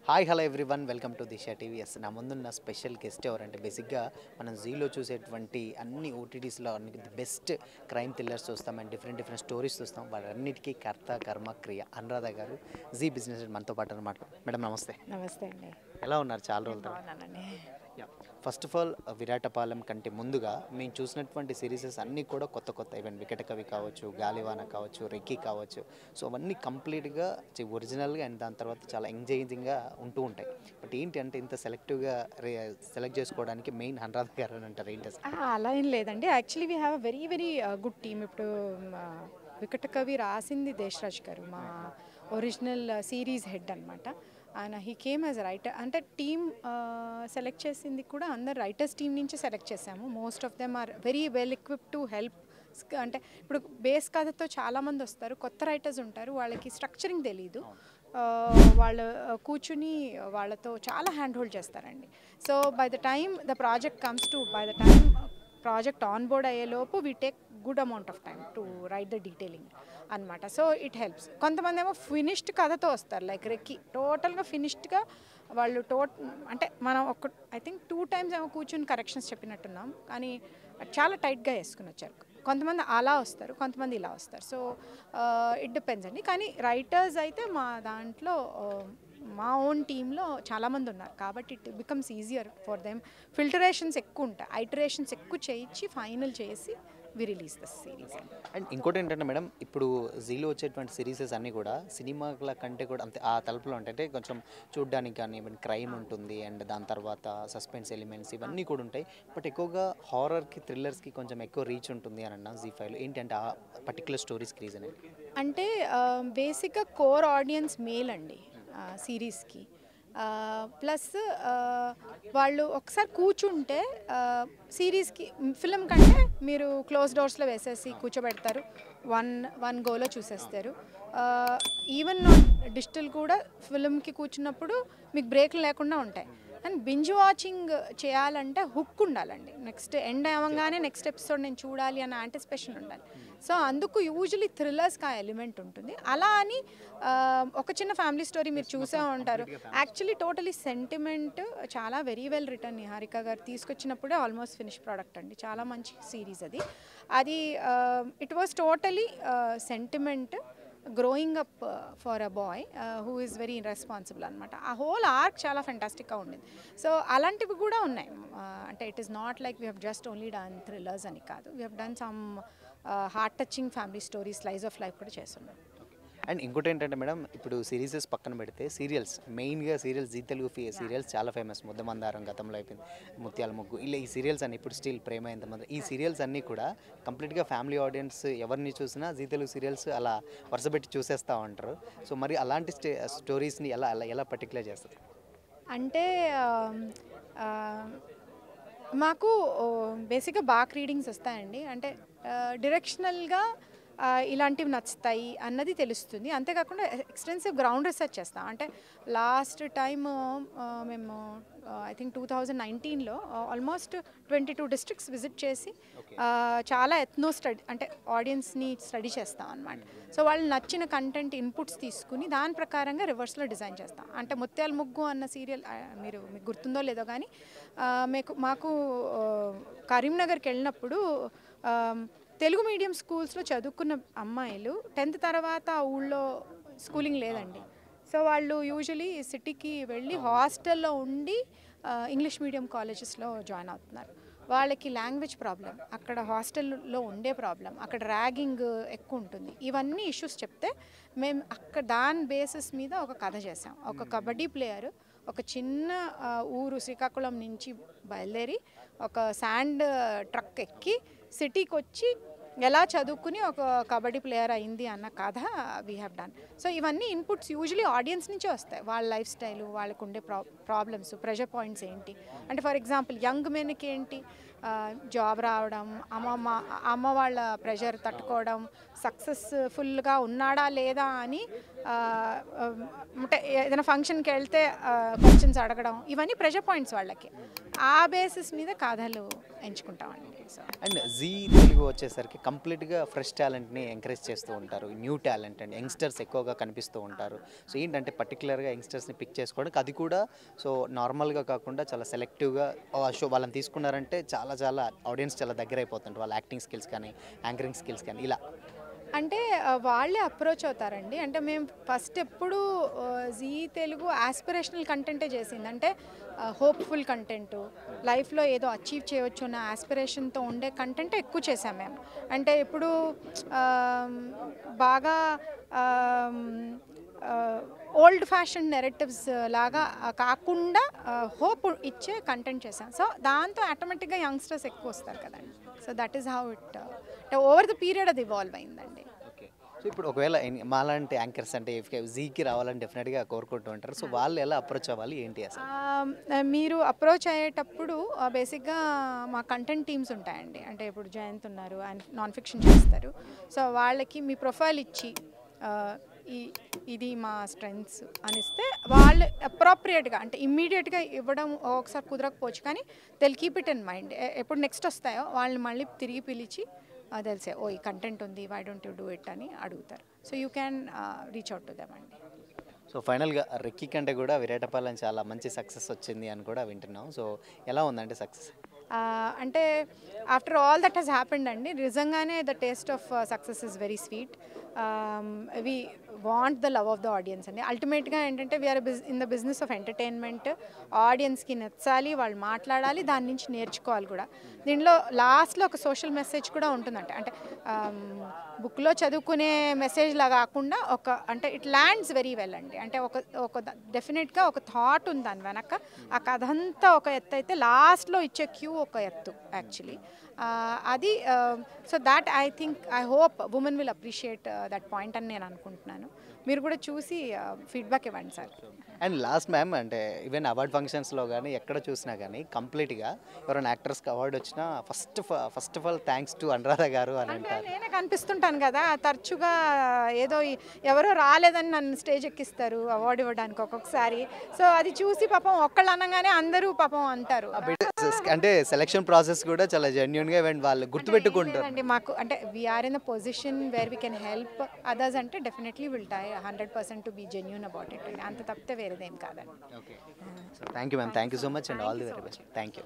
Hi hello everyone welcome to Disha TV. నా ముందున్న special guest ఎవరంటే బేసిక్గా మనం జీలో చూసేటువంటి అన్ని ఓటీటీస్లో అన్ని బెస్ట్ క్రైమ్ థ్రిల్లర్స్ చూస్తాం అండ్ డిఫరెంట్ స్టోరీస్ చూస్తాం. వాటన్నిటికీ కర్త కర్మ క్రియ అనురాధ గారు జీ బిజినెస్ మనతో పాటు అనమాట. మేడం నమస్తే. నమస్తే అండి. ఎలా ఉన్నారు? చాలా రోజులు. బాగున్నానండి. ఫస్ట్ ఆఫ్ ఆల్ విరాటపాలెం కంటే ముందుగా మేము చూసినటువంటి సిరీసెస్ అన్నీ కూడా కొత్త ఈవెన్ వికటకవి కావచ్చు, గాలివాన కావచ్చు, రెక్కీ కావచ్చు. సో అవన్నీ కంప్లీట్గా ఒరిజినల్గా అండ్ దాని తర్వాత చాలా ఎంగేజింగ్గా ఉంటూ ఉంటాయి. బట్ ఏంటి అంటే ఇంత సెలెక్టివ్గా సెలెక్ట్ చేసుకోవడానికి మెయిన్ అనురాధ గారు అని అంటారు. ఏంటి అలా ఏం లేదండి. Actually we have very very good team. ఇప్పుడు వికటకవి రాసింది దేశరాజ్ గారు, మా ఒరిజినల్ సిరీస్ హెడ్ అనమాట. ఆయన హీ కేమ్ యాజ్ రైటర్. అంటే టీమ్ సెలెక్ట్ చేసింది కూడా అందరు రైటర్స్ టీమ్ నుంచి సెలెక్ట్ చేసాము. Most of them are very well equipped to help. అంటే ఇప్పుడు బేస్ కథతో చాలామంది వస్తారు, కొత్త రైటర్స్ ఉంటారు, వాళ్ళకి స్ట్రక్చరింగ్ తెలీదు. వాళ్ళు కూర్చుని వాళ్ళతో చాలా హ్యాండ్ హోల్డ్ చేస్తారండి. So by the time the project comes to by the time project on board అయ్యేలోపు we take good amount of time to write the detailing అనమాట. So it helps. కొంతమంది ఏమో ఫినిష్డ్ కథతో వస్తారు, లైక్ రెక్కీ టోటల్గా ఫినిష్డ్గా వాళ్ళు అంటే మనం ఐ థింక్ 2 times ఏమో కూర్చుని కరెక్షన్స్ చెప్పినట్టున్నాం, కానీ చాలా టైట్గా వేసుకుని వచ్చారు. కొంతమంది అలా వస్తారు, కొంతమంది ఇలా వస్తారు. సో ఇట్ డిపెండ్స్ అండి. కానీ రైటర్స్ అయితే మా దాంట్లో మా ఓన్ టీంలో చాలామంది ఉన్నారు కాబట్టి it becomes easier for them. Filtrations ఎక్కువ ఉంటాయి, ఐటరేషన్స్ ఎక్కువ చేయించి ఫైనల్ చేసి we release the series. And ఇంకోటి ఏంటంటే మేడం, ఇప్పుడు జీలో వచ్చేటువంటి సిరీసెస్ అన్నీ కూడా సినిమాల కంటే కూడా అంతే ఆ తలుపులో ఉంటాయి. అంటే కొంచెం చూడడానికి కానీ క్రైమ్ ఉంటుంది అండ్ దాని తర్వాత సస్పెన్స్ ఎలిమెంట్స్ ఇవన్నీ కూడా ఉంటాయి. బట్ ఎక్కువగా హారర్కి థ్రిల్లర్స్కి కొంచెం ఎక్కువ రీచ్ ఉంటుంది అని అన్నా జీ5లో. ఏంటంటే ఆ పర్టికులర్ స్టోరీస్కి రీజన్ ఏంటి? అంటే బేసిక్గా కోర్ ఆడియన్స్ మేల్ అండి సిరీస్కి. ప్లస్ వాళ్ళు ఒకసారి కూర్చుంటే సిరీస్కి ఫిల్మ్ కంటే మీరు క్లోజ్ డోర్స్లో వేసేసి కూర్చోబెడతారు, వన్ గోలో చూసేస్తారు. ఈవెన్ డిజిటల్ కూడా ఫిల్మ్కి కూర్చున్నప్పుడు మీకు బ్రేక్లు లేకుండా ఉంటాయి. అండ్ బింజ్ వాచింగ్ చేయాలంటే హుక్ ఉండాలండి. నెక్స్ట్ ఎండ్ అవ్వగానే నెక్స్ట్ ఎపిసోడ్ నేను చూడాలి అన్న యాంటిసిపేషన్ ఉండాలి. సో అందుకు యూజువలీ థ్రిల్లర్స్కి ఆ ఎలిమెంట్ ఉంటుంది. అలా అని ఒక చిన్న ఫ్యామిలీ స్టోరీ మీరు చూసే ఉంటారు. యాక్చువల్లీ టోటలీ సెంటిమెంట్ చాలా వెరీ వెల్ రిటర్న్. నిహారిక గారు తీసుకొచ్చినప్పుడే ఆల్మోస్ట్ ఫినిష్ ప్రోడక్ట్ అండి. చాలా మంచి సిరీస్ అది it was totally sentiment growing up for a bye who is very irresponsible అనమాట. ఆ హోల్ ఆర్క్ చాలా ఫెంటాస్టిక్గా ఉండింది. సో అలాంటివి కూడా ఉన్నాయి. అంటే it is not like we have just only done thrillers అని కాదు, we have done some heart touching family stories, slice of life కూడా చేస్తున్నాం. అండ్ ఇంకోటి ఏంటంటే మేడం, ఇప్పుడు సిరీసెస్ పక్కన పెడితే సీరియల్స్, మెయిన్గా సీరియల్స్ జీ తెలుగు సీరియల్స్ చాలా ఫేమస్. ముద్దమందారం గతంలో అయిపోయింది, ముత్యాల ముగ్గు, ఇలా ఈ సీరియల్స్ అన్ని ఇప్పుడు స్టిల్ ప్రేమ ఎంతమంది, ఈ సీరియల్స్ అన్నీ కూడా కంప్లీట్గా ఫ్యామిలీ ఆడియన్స్ ఎవరిని చూసినా జీ తెలుగు సీరియల్స్ అలా వరుసపెట్టి చూసేస్తూ ఉంటారు. సో మరి అలాంటి స్టోరీస్ని ఎలా పర్టికులర్ చేస్తారు? అంటే మాకు బేసిక్గా బాగా రీడింగ్స్ వస్తాయండి. అంటే డైరెక్షనల్గా ఇలాంటివి నచ్చుతాయి అన్నది తెలుస్తుంది. అంతేకాకుండా ఎక్స్టెన్సివ్ గ్రౌండ్ రీసెర్చ్ చేస్తాం. అంటే లాస్ట్ టైం మేము ఐ థింక్ 2019లో ఆల్మోస్ట్ 22 districts విజిట్ చేసి చాలా ఎథ్నో స్టడీ అంటే ఆడియన్స్ని స్టడీ చేస్తాం అనమాట. సో వాళ్ళు నచ్చిన కంటెంట్ ఇన్పుట్స్ తీసుకుని దాని ప్రకారంగా రివర్స్లో డిజైన్ చేస్తాం. అంటే ముత్యాల ముగ్గు అన్న సీరియల్ మీకు గుర్తుందో లేదో కానీ మాకు కరీంనగర్కి వెళ్ళినప్పుడు తెలుగు మీడియం స్కూల్స్లో చదువుకున్న అమ్మాయిలు 10th తర్వాత ఊళ్ళో స్కూలింగ్ లేదండి. సో వాళ్ళు యూజువలీ సిటీకి వెళ్ళి హాస్టల్లో ఉండి ఇంగ్లీష్ మీడియం కాలేజెస్లో జాయిన్ అవుతున్నారు. వాళ్ళకి లాంగ్వేజ్ ప్రాబ్లం, అక్కడ హాస్టల్లో ఉండే ప్రాబ్లం, అక్కడ ర్యాగింగ్ ఎక్కువ ఉంటుంది. ఇవన్నీ ఇష్యూస్ చెప్తే మేము అక్కడ దాని బేసిస్ మీద ఒక కథ చేసాం. ఒక కబడ్డీ ప్లేయర్ ఒక చిన్న ఊరు శ్రీకాకుళం నుంచి బయలుదేరి ఒక శాండ్ ట్రక్ ఎక్కి సిటీకి వచ్చి ఎలా చదువుకుని ఒక కబడ్డీ ప్లేయర్ అయింది అన్న కథ వీ హ్యావ్ డన్. సో ఇవన్నీ ఇన్పుట్స్ యూజువలీ ఆడియన్స్ నుంచే వస్తాయి. వాళ్ళ లైఫ్ స్టైల్, వాళ్ళకు ఉండే ప్రాబ్లమ్స్, ప్రెషర్ పాయింట్స్ ఏంటి. అంటే ఫర్ ఎగ్జాంపుల్ యంగ్ మెన్కి ఏంటి, జాబ్ రావడం, అమ్మ వాళ్ళ ప్రెషర్ తట్టుకోవడం, సక్సెస్ఫుల్గా ఉన్నాడా లేదా అని అంటే ఏదైనా ఫంక్షన్కి వెళ్తే క్వశ్చన్స్ అడగడం, ఇవన్నీ ప్రెషర్ పాయింట్స్ వాళ్ళకి. ఆ బేసిస్ మీద కథలు ఎంచుకుంటామండి. సో అండ్ జీ తెలుగు వచ్చేసరికి కంప్లీట్గా ఫ్రెష్ టాలెంట్ని ఎంకరేజ్ చేస్తూ ఉంటారు, న్యూ టాలెంట్ అండ్ యంగ్స్టర్స్ ఎక్కువగా కనిపిస్తూ ఉంటారు. సో ఏంటంటే పర్టికులర్గా యంగ్స్టర్స్ని పిక్ చేసుకోవడానికి అది కూడా సో నార్మల్గా కాకుండా చాలా సెలెక్టివ్గా షో వాళ్ళని తీసుకున్నారంటే చాలా చాలా ఆడియన్స్ చాలా దగ్గర అయిపోతుంటారు, వాళ్ళ యాక్టింగ్ స్కిల్స్ కానీ యాంకరింగ్ స్కిల్స్ కానీ ఇలా. అంటే వాళ్ళే అప్రోచ్ అవుతారండి. అంటే మేము ఫస్ట్ ఎప్పుడు జీ తెలుగు ఆస్పిరేషనల్ కంటెంటే చేసింది. అంటే హోప్ఫుల్ కంటెంట్, లైఫ్లో ఏదో అచీవ్ చేయవచ్చు అన్న ఆస్పిరేషన్తో ఉండే కంటెంట్ ఎక్కువ చేసాం మేము. అంటే ఇప్పుడు బాగా ఓల్డ్ ఫ్యాషన్ నెరేటివ్స్ లాగా కాకుండా హోప్ ఇచ్చే కంటెంట్ చేశాం. సో దాంతో ఆటోమేటిక్గా యంగ్స్టర్స్ ఎక్కువ వస్తారు కదండి. So that is how it over the period అది ఇవాల్వ్ అయిందండి. ఓకే. సో ఇప్పుడు ఒకవేళ మాలాంటి యాంకర్స్ అంటే జీకి రావాలని డెఫినెట్గా కోరుకుంటూ ఉంటారు. సో వాళ్ళు ఎలా అప్రోచ్ అవ్వాలి ఏంటి అసలు? మీరు అప్రోచ్ అయ్యేటప్పుడు బేసిక్గా మా కంటెంట్ టీమ్స్ ఉంటాయండి. అంటే ఇప్పుడు జయంత్ ఉన్నారు, ఆయన నాన్ ఫిక్షన్ చేస్తారు. సో వాళ్ళకి మీ ప్రొఫైల్ ఇచ్చి ఇది మా స్ట్రెంగ్స్ అనిస్తే వాళ్ళు అప్రాప్రియేట్గా అంటే ఇమ్మీడియట్గా ఇవ్వడం ఒకసారి కుదరకపోవచ్చు, కానీ తెల్ కీప్ ఇట్ ఇన్ మైండ్. ఎప్పుడు నెక్స్ట్ వస్తాయో వాళ్ళని మళ్ళీ తిరిగి పిలిచి తెలిసే ఓ ఈ కంటెంట్ ఉంది, why don't you do it అని అడుగుతారు. So you can reach out to them అండి. సో ఫైనల్గా రెక్కీ కంటే కూడా విరాటపాలెం చాలా మంచి సక్సెస్ వచ్చింది అని కూడా వింటున్నాం. సో ఎలా ఉందంటే సక్సెస్? అంటే after all that he's happened అండి, నిజంగానే the taste of success is very sweet. We want the love of the audience అండి. అల్టిమేట్గా ఏంటంటే we are in the business of entertainment. ఆడియన్స్కి నచ్చాలి, వాళ్ళు మాట్లాడాలి, దాని నుంచి నేర్చుకోవాలి కూడా. దీనిలో లాస్ట్లో ఒక సోషల్ మెసేజ్ కూడా ఉంటుందంట. అంటే బుక్లో చదువుకునే మెసేజ్లా కాకుండా అంటే ఇట్ ల్యాండ్స్ వెరీ వెల్ అండి. అంటే ఒక డెఫినెట్గా ఒక థాట్ ఉంది దాని వెనక. ఆ కథ అంతా ఒక ఎత్తు అయితే లాస్ట్లో ఇచ్చే క్యూ ఒక ఎత్తు యాక్చువల్లీ. అది so that I hope women will appreciate that point అని నేను అనుకుంటున్నాను. మీరు కూడా చూసి ఫీడ్బ్యాక్ ఇవ్వండి సార్. అండ్ లాస్ట్ మ్యామ్ అంటే ఈవెన్ అవార్డ్ ఫంక్షన్స్లో కానీ ఎక్కడ చూసినా కానీ కంప్లీట్గా ఎవరైనా యాక్టర్స్కి అవార్డు వచ్చినా first of all thanks to Anuradha గారు అని అంటారు. నేనే కనిపిస్తుంటాను కదా తరచుగా, ఏదో ఎవరో రాలేదని నన్ను స్టేజ్ ఎక్కిస్తారు అవార్డు ఇవ్వడానికి ఒక్కొక్కసారి. సో అది చూసి పాపం ఒక్కళ్ళు అనగానే అందరూ పాపం అంటారు. అంటే సెలక్షన్ ప్రాసెస్ కూడా చాలా జెన్యున్గా ఈవెన్ వాళ్ళు గుర్తుపెట్టుకుంటారు అండి. మాకు అంటే we're in a position where we can help others అంటే definitely will try 100% to be genuine about it అండి. అంత తప్పితే వేరేదేం కాదండి. Okay. So thank you ma'am, thank you so much and all the very best. Thank you.